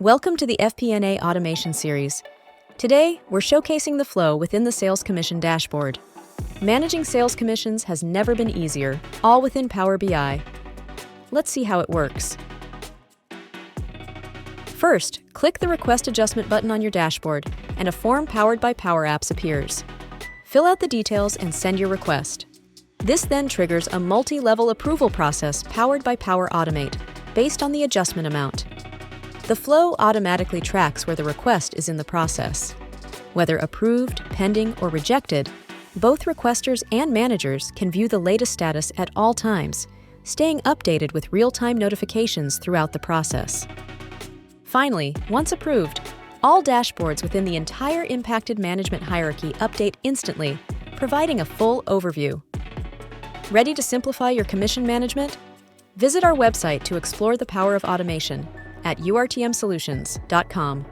Welcome to the FP&A Automation Series. Today, we're showcasing the flow within the sales commission dashboard. Managing sales commissions has never been easier, all within Power BI. Let's see how it works. First, click the Request Adjustment button on your dashboard, and a form powered by Power Apps appears. Fill out the details and send your request. This then triggers a multi-level approval process powered by Power Automate, based on the adjustment amount. The flow automatically tracks where the request is in the process. Whether approved, pending, or rejected, both requesters and managers can view the latest status at all times, staying updated with real-time notifications throughout the process. Finally, once approved, all dashboards within the entire impacted management hierarchy update instantly, providing a full overview. Ready to simplify your commission management? Visit our website to explore the power of automation at urtmsolutions.com.